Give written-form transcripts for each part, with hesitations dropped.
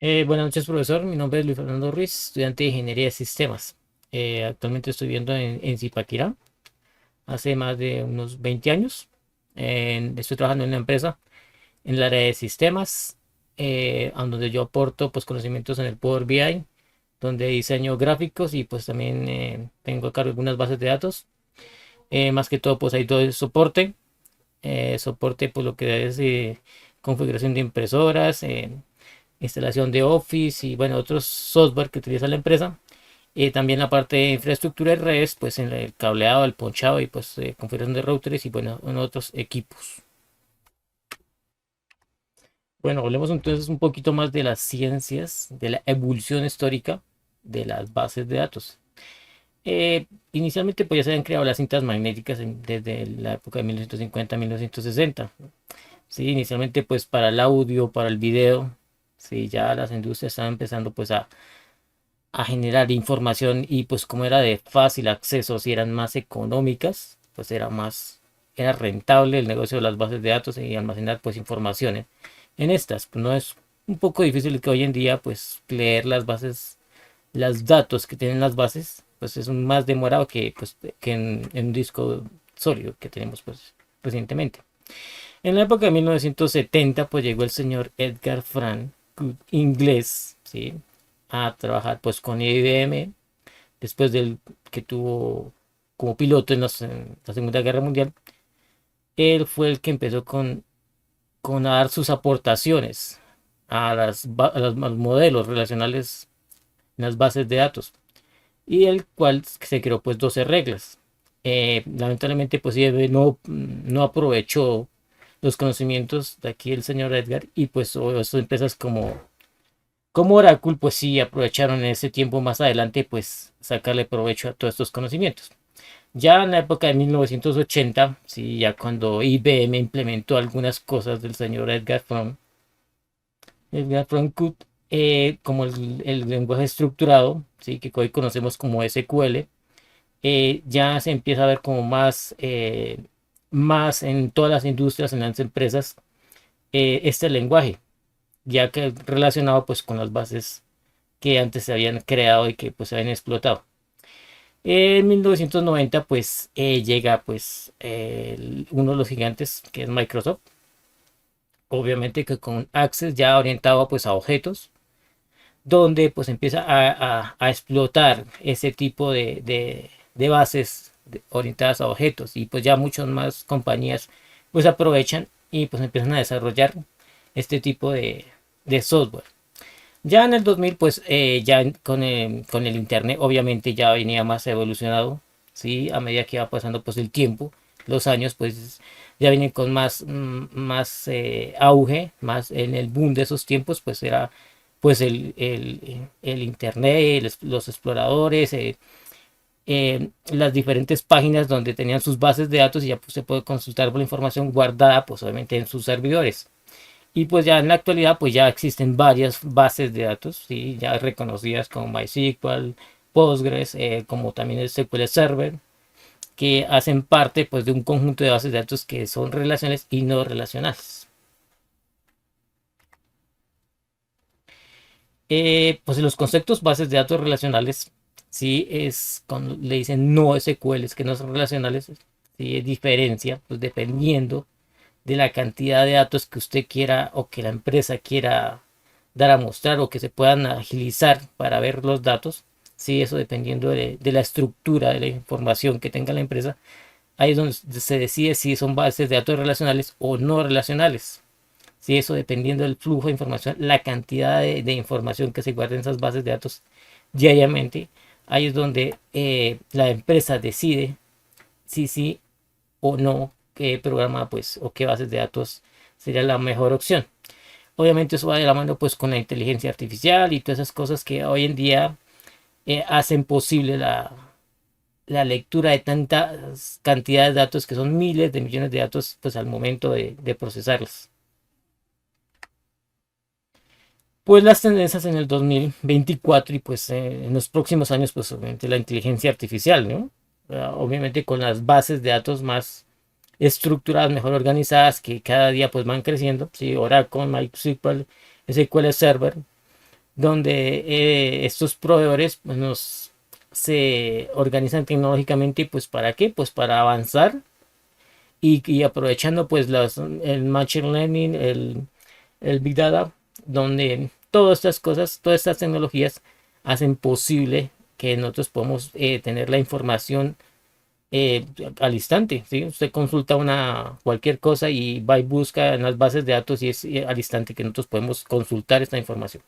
Buenas noches, profesor. Mi nombre es Luis Fernando Ruiz, estudiante de Ingeniería de Sistemas. Actualmente estoy viviendo en Zipaquirá hace más de unos 20 años. Estoy trabajando en una empresa en el área de sistemas, a donde yo aporto pues, conocimientos en el Power BI, donde diseño gráficos y pues también tengo a cargo algunas bases de datos. Más que todo, pues hay todo el soporte. Soporte, pues lo que es configuración de impresoras, instalación de Office y bueno, otros software que utiliza la empresa. Y también la parte de infraestructura de redes, pues en el cableado, el ponchado y pues configuración de routers y bueno, en otros equipos. Bueno, hablemos entonces un poquito más de las ciencias, de la evolución histórica de las bases de datos. Inicialmente pues ya se habían creado las cintas magnéticas desde la época de 1950 a 1960. Sí, inicialmente pues para el audio, para el video, sí, ya las industrias estaban empezando pues a generar información y pues como era de fácil acceso, si eran más económicas, pues era rentable el negocio de las bases de datos y almacenar pues informaciones en estas. Pues no es un poco difícil que hoy en día pues leer las bases, los datos que tienen las bases, pues es más demorado que en un disco sólido que tenemos pues recientemente. En la época de 1970 pues llegó el señor Edgar Frank, inglés, ¿sí? A trabajar pues con IBM después del que tuvo como piloto en la Segunda Guerra Mundial. Él fue el que empezó con a dar sus aportaciones a los modelos relacionales en las bases de datos y el cual se creó pues 12 reglas. Lamentablemente pues IBM no aprovechó los conocimientos de aquí el señor Edgar y pues estas empresas como Oracle pues sí aprovecharon en ese tiempo más adelante pues sacarle provecho a todos estos conocimientos. Ya en la época de 1980, sí, ya cuando IBM implementó algunas cosas del señor Edgar Fromm como el lenguaje estructurado, sí, que hoy conocemos como SQL, ya se empieza a ver como más en todas las industrias, en las empresas, este lenguaje, ya que relacionado pues con las bases que antes se habían creado y que pues se habían explotado. En 1990 pues llega pues uno de los gigantes que es Microsoft, obviamente que con Access ya orientado pues a objetos, donde pues empieza a explotar ese tipo de bases orientadas a objetos y pues ya muchas más compañías pues aprovechan y pues empiezan a desarrollar este tipo de software. Ya en el 2000, pues ya con el internet, obviamente ya venía más evolucionado, ¿sí? A medida que iba pasando pues el tiempo, los años, pues ya vienen con más auge, más en el boom de esos tiempos, pues era pues el internet, los exploradores, las diferentes páginas donde tenían sus bases de datos y ya pues, se puede consultar por la información guardada, pues obviamente en sus servidores. Y pues ya en la actualidad pues ya existen varias bases de datos, ¿sí? Ya reconocidas como MySQL, Postgres, como también el SQL Server, que hacen parte pues de un conjunto de bases de datos que son relacionales y no relacionales. Pues los conceptos bases de datos relacionales, sí es cuando le dicen no SQL, es que no son relacionales, sí es diferencia, pues dependiendo de la cantidad de datos que usted quiera o que la empresa quiera dar a mostrar o que se puedan agilizar para ver los datos. Sí, eso dependiendo de la estructura de la información que tenga la empresa. Ahí es donde se decide si son bases de datos relacionales o no relacionales. Sí, eso dependiendo del flujo de información, la cantidad de información que se guarda en esas bases de datos diariamente. Ahí es donde la empresa decide si sí o no qué programa pues o qué bases de datos sería la mejor opción. Obviamente eso va de la mano pues con la inteligencia artificial y todas esas cosas que hoy en día hacen posible la lectura de tantas cantidades de datos que son miles de millones de datos pues al momento de procesarlos. Pues las tendencias en el 2024 y pues en los próximos años pues obviamente la inteligencia artificial, ¿no? Obviamente con las bases de datos más estructuradas, mejor organizadas, que cada día pues van creciendo, ¿sí? Oracle, MySQL, SQL Server, donde estos proveedores pues, se organizan tecnológicamente, pues ¿para qué? Pues para avanzar y aprovechando pues el Machine Learning, el Big Data, donde todas estas cosas, todas estas tecnologías hacen posible que nosotros podamos tener la información al instante, ¿sí? Usted consulta cualquier cosa y va y busca en las bases de datos y es al instante que nosotros podemos consultar esta información.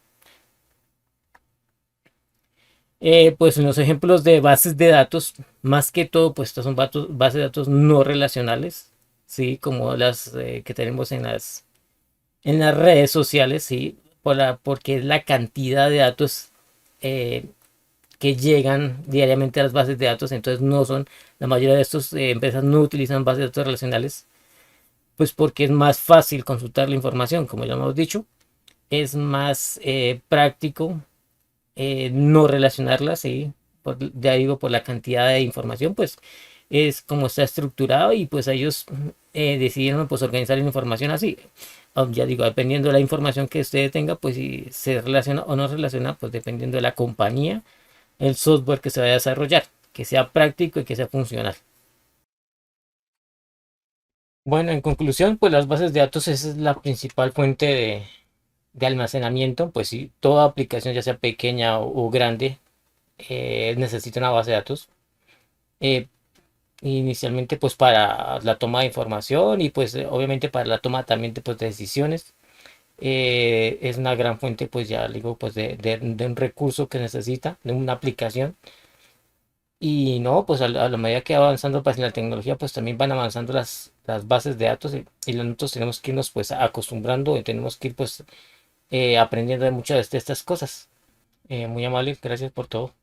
Pues en los ejemplos de bases de datos, más que todo, pues estos son bases de datos no relacionales, ¿sí? Como las que tenemos en las redes sociales, ¿sí? Porque es la cantidad de datos eh, que llegan diariamente a las bases de datos, entonces no son, la mayoría de estas empresas no utilizan bases de datos relacionales, pues porque es más fácil consultar la información, como ya hemos dicho, es más práctico no relacionarlas, ¿sí? Ya digo, por la cantidad de información, pues es como está estructurado y pues ellos decidieron pues organizar la información así. Ya digo, dependiendo de la información que usted tenga, pues si se relaciona o no se relaciona, pues dependiendo de la compañía, el software que se vaya a desarrollar, que sea práctico y que sea funcional. Bueno, en conclusión, pues las bases de datos esa es la principal fuente de almacenamiento, pues sí, toda aplicación, ya sea pequeña o grande, necesita una base de datos. eh, Inicialmente pues para la toma de información y pues obviamente para la toma también pues, de decisiones. Es una gran fuente pues ya digo pues de un recurso que necesita, de una aplicación. Y no, pues a la medida que va avanzando pues en la tecnología pues también van avanzando las bases de datos y nosotros tenemos que irnos pues acostumbrando y tenemos que ir pues aprendiendo de muchas de estas cosas. Muy amable, gracias por todo.